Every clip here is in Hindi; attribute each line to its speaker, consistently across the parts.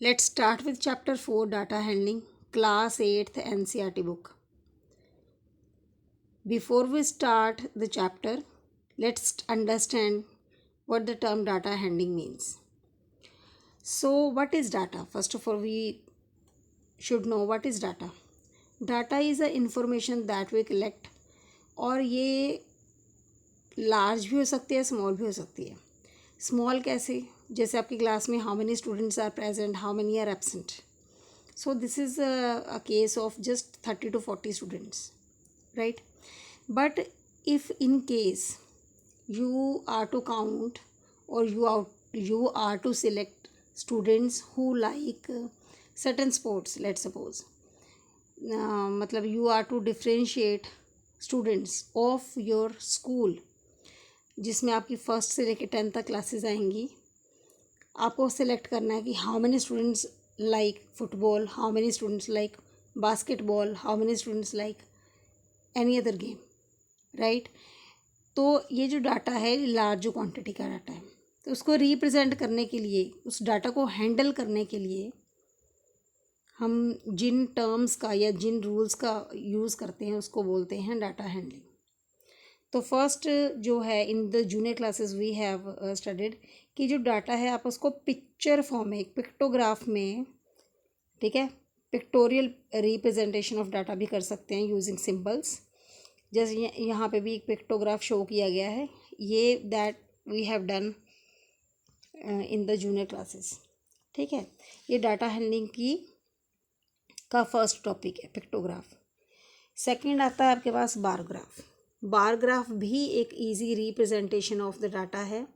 Speaker 1: Let's start with chapter 4 data handling, class 8th NCERT book. Before we start the chapter, let's understand what the term data handling means. So, what is data? First of all, we should know what is data. Data is the information that we collect और ये लार्ज भी हो सकती है, स्मॉल भी हो सकती है. स्मॉल कैसे? जैसे आपकी क्लास में how many students are present, how many are absent. So this is a case of just 30 to 40 students, right? But if in case you are to count or you are to select students who like certain sports, let's suppose, मतलब you are to differentiate students of your school जिसमें आपकी फर्स्ट से लेकर 10th तक क्लासेस आएंगी. आपको सेलेक्ट करना है कि how many students like football, how many students like basketball, how many students like any other game, right? तो ये जो डाटा है लार्ज क्वांटिटी का डाटा है, तो उसको रिप्रेजेंट करने के लिए, उस डाटा को हैंडल करने के लिए हम जिन टर्म्स का या जिन रूल्स का यूज़ करते हैं उसको बोलते हैं डाटा हैंडलिंग. तो फर्स्ट जो है in the junior classes we have studied कि जो डाटा है आप उसको पिक्चर फॉर्म में, एक पिक्टोग्राफ में, ठीक है, पिक्टोरियल रिप्रेजेंटेशन ऑफ डाटा भी कर सकते हैं यूजिंग सिंबल्स. जैसे यहाँ पे भी एक पिक्टोग्राफ शो किया गया है, ये that we have done in the junior classes. ठीक है, ये डाटा हैंडलिंग का फर्स्ट टॉपिक है पिक्टोग्राफ. सेकंड आता है आपके पास बार ग्राफ. बार ग्राफ भी एक easy representation of the data है.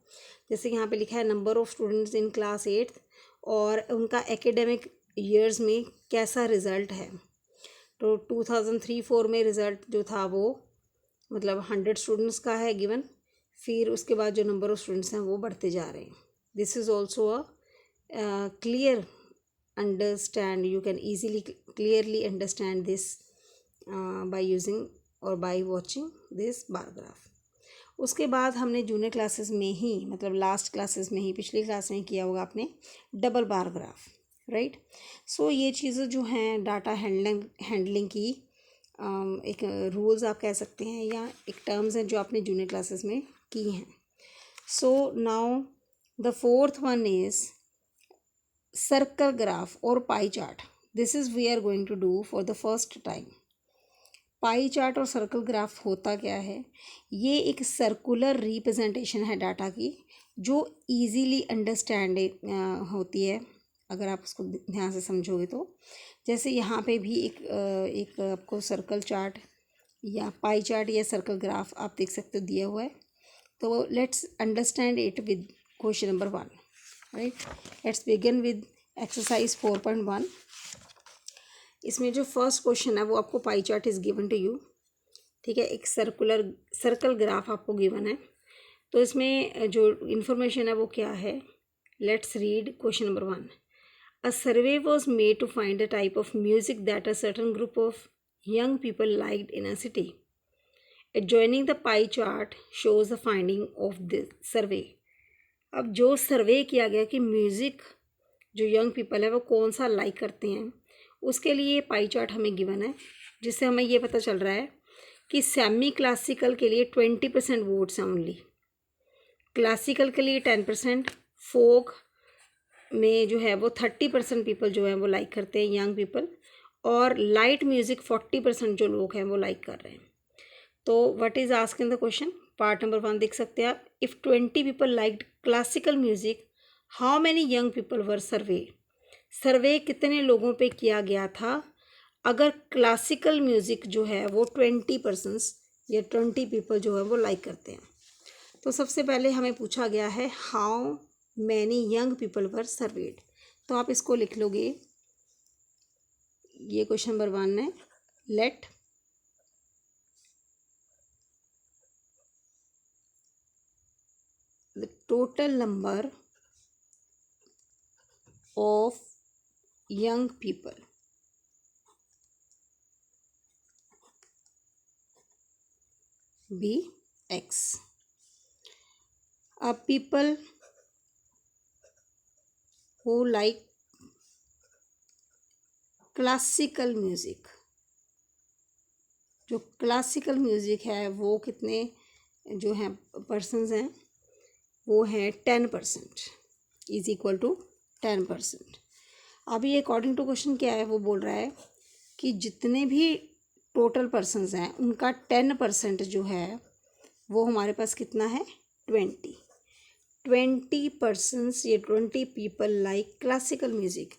Speaker 1: जैसे यहाँ पे लिखा है number of students in class 8th और उनका एकेडमिक ईयर्स में कैसा रिज़ल्ट है. तो 2003-04 में रिज़ल्ट जो था वो मतलब 100 स्टूडेंट्स का है गिवन. फिर उसके बाद जो नंबर ऑफ़ स्टूडेंट्स हैं वो बढ़ते जा रहे हैं. This is also a clear understand, you can easily clearly understand this by using और by watching this bar graph. उसके बाद हमने जूनियर क्लासेस में ही, मतलब लास्ट क्लासेस में ही, पिछली क्लास में ही किया होगा आपने डबल बार ग्राफ, राइट? सो ये चीज़ें जो हैं डाटा हैंडलिंग की एक रूल्स आप कह सकते हैं या एक टर्म्स हैं जो आपने जूनियर क्लासेस में की हैं. So now the fourth one is circle graph और pie chart. This is we are going to do for the first time. Pie chart और सर्कल ग्राफ होता क्या है? ये एक सर्कुलर रिप्रेजेंटेशन है डाटा की जो इजीली अंडरस्टैंड होती है अगर आप उसको ध्यान से समझोगे तो. जैसे यहाँ पे भी एक आपको सर्कल चार्ट या पाई चार्ट या सर्कल ग्राफ आप देख सकते हो दिया हुआ है. तो let's understand it with question number 1, right? Let's begin with exercise 4.1. इसमें जो फर्स्ट क्वेश्चन है वो आपको pie chart is given to you. ठीक है, एक सर्कल ग्राफ आपको गिवन है. तो इसमें जो इन्फॉर्मेशन है वो क्या है? Let's read question number 1. A survey was made to find the type of music that a certain group of young people liked in a city. Adjoining the pie chart shows the finding of this survey. अब जो सर्वे किया गया कि म्यूज़िक जो यंग पीपल है वो कौन सा लाइक करते हैं, उसके लिए पाई चार्ट हमें गिवन है, जिससे हमें ये पता चल रहा है कि सेमी क्लासिकल के लिए 20% वोट्स हैं ओनली, क्लासिकल के लिए 10%, फोक में जो है वो 30% पीपल जो हैं वो लाइक करते हैं यंग पीपल, और लाइट म्यूज़िक 40% जो लोग हैं वो लाइक कर रहे हैं. तो what is ask in the question, part number 1 देख सकते हैं आप. If 20 people liked classical music, how many young people were survey. Survey कितने लोगों पे किया गया था अगर क्लासिकल म्यूज़िक जो है वो 20% या 20 पीपल जो है वो लाइक करते हैं. तो सबसे पहले हमें पूछा गया है how many young people were served. तो आप इसको लिख लोगे, ये क्वेश्चन नंबर 1 है. Let the total number of young people be x. अब people who like classical music, जो क्लासिकल म्यूज़िक है वो कितने जो हैं पर्सन्स हैं, वो है 10%, इज इक्वल टू 10%। अभी अकॉर्डिंग टू क्वेश्चन क्या है, वो बोल रहा है कि जितने भी टोटल पर्सन्स हैं उनका 10% जो है वो हमारे पास कितना है, 20 ये 20 पीपल लाइक क्लासिकल म्यूज़िक।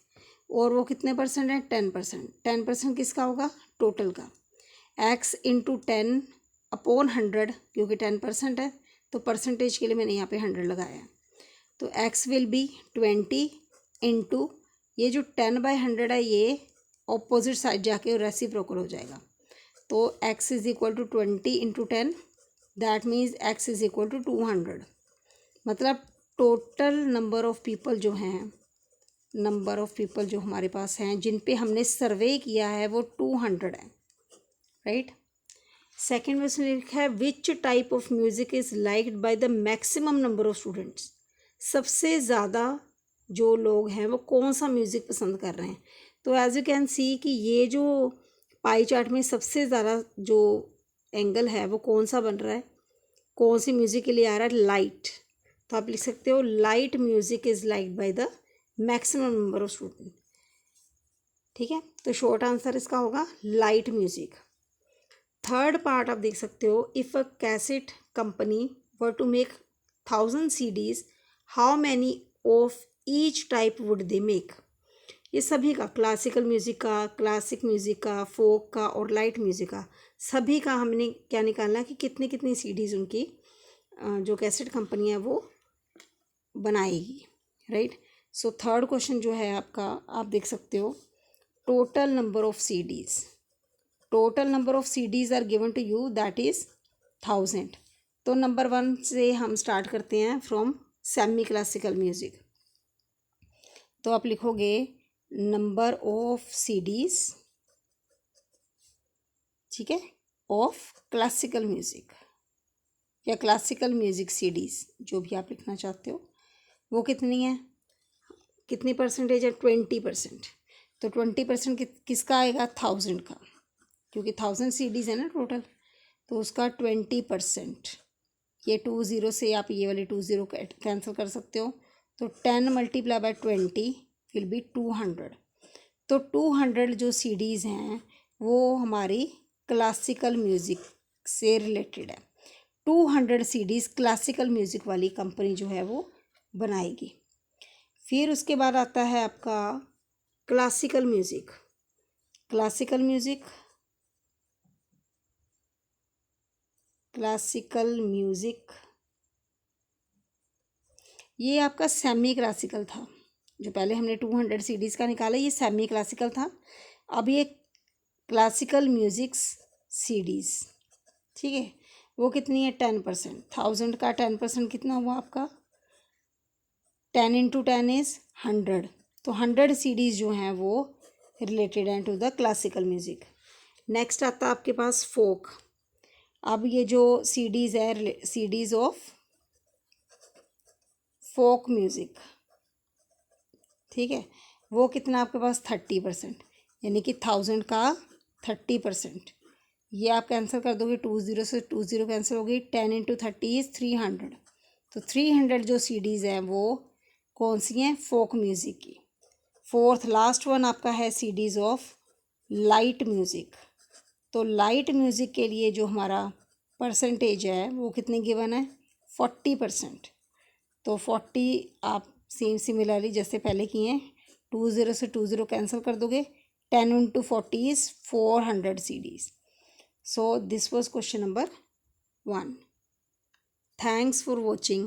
Speaker 1: और वो कितने परसेंट है, 10%। 10% किसका होगा, टोटल का। x इंटू 10/100, क्योंकि 10% है तो परसेंटेज के लिए मैंने यहाँ पे 100 लगाया। तो x विल बी 20 इंटू ये जो 10/100 है ये ऑपोजिट साइड जाके रेसिप्रोकल हो जाएगा। तो x is equal to 20 into 10, that means x is equal to 200। मतलब टोटल नंबर ऑफ़ पीपल जो हैं, नंबर ऑफ़ पीपल जो हमारे पास हैं जिन पे हमने सर्वे किया है वो 200 है, राइट। सेकेंड क्वेश्चन लिखा है which type of music is liked by the maximum number of students. सबसे ज़्यादा जो लोग हैं वो कौन सा म्यूज़िक पसंद कर रहे हैं। तो एज यू कैन सी कि ये जो पाई चार्ट में सबसे ज़्यादा जो एंगल है वो कौन सा बन रहा है, कौन सी म्यूज़िक के लिए आ रहा है, लाइट। तो आप लिख सकते हो light music is liked by the maximum number of student. ठीक है, तो शॉर्ट आंसर इसका होगा लाइट म्यूज़िक। थर्ड पार्ट आप देख सकते हो, if a cassette company were to make 1000 CDs, how many of each type would they make. ये सभी का, क्लासिकल म्यूज़िक का, क्लासिक म्यूज़िक का, फोक का और लाइट म्यूज़िक का, सभी का हमने क्या निकालना है कि कितनी कितनी CDs उनकी जो कैसेट कंपनी है वो बनाएगी, राइट। सो थर्ड क्वेश्चन जो है आपका, आप देख सकते हो total number of CDs, total number of CDs are given to you, that is 1000। तो नंबर 1 से हम स्टार्ट करते हैं फ्रॉम सेमी क्लासिकल म्यूज़िक। तो आप लिखोगे नंबर ऑफ CDs, ठीक है, ऑफ क्लासिकल म्यूज़िक या क्लासिकल म्यूज़िक CDs, जो भी आप लिखना चाहते हो, वो कितनी है, कितनी परसेंटेज है, 20%। तो 20% किसका आएगा, 1000 का, क्योंकि 1000 CDs है ना टोटल, तो उसका 20%। ये 20 से आप ये वाले 20 कैंसिल कर सकते हो। तो 10 मल्टीप्लाई बाय 20 विल बी 200। तो 200 जो CDs हैं वो हमारी क्लासिकल म्यूज़िक से रिलेटेड है। 200 CDs क्लासिकल म्यूज़िक वाली कंपनी जो है वो बनाएगी। फिर उसके बाद आता है आपका classical music. Classical music, classical music ये आपका सेमी क्लासिकल था। जो पहले हमने 200 CDs का निकाला ये सेमी क्लासिकल था। अब ये क्लासिकल म्यूज़िक्स CDs, ठीक है, वो कितनी है, 10%। 1000 का 10% कितना हुआ आपका, 10 इंटू 10 इज़ 100। तो 100 CDs जो हैं वो रिलेटेड हैं to the classical music. Next आता है आपके पास फोक। अब ये जो CDs है, CDs ऑफ फोक म्यूज़िक, ठीक है, वो कितना आपके पास 30%, यानी कि 1000 का 30%। ये आप कैंसिल कर दोगे, 20 से 20 कैंसिल हो गई, 10 इंटू 30 इज़ 300। तो 300 जो CDs हैं वो कौन सी हैं, फोक म्यूज़िक की। फोर्थ लास्ट वन आपका है CDs ऑफ लाइट म्यूज़िक। तो लाइट म्यूज़िक के लिए जो हमारा परसेंटेज है वो कितनी गिवन है, 40%। तो 40 आप सेम सिमिलरली जैसे पहले किए हैं, 20 से 20 कैंसिल कर दोगे, 10 into 40 is 400 CDs। So this was question number 1. Thanks for watching.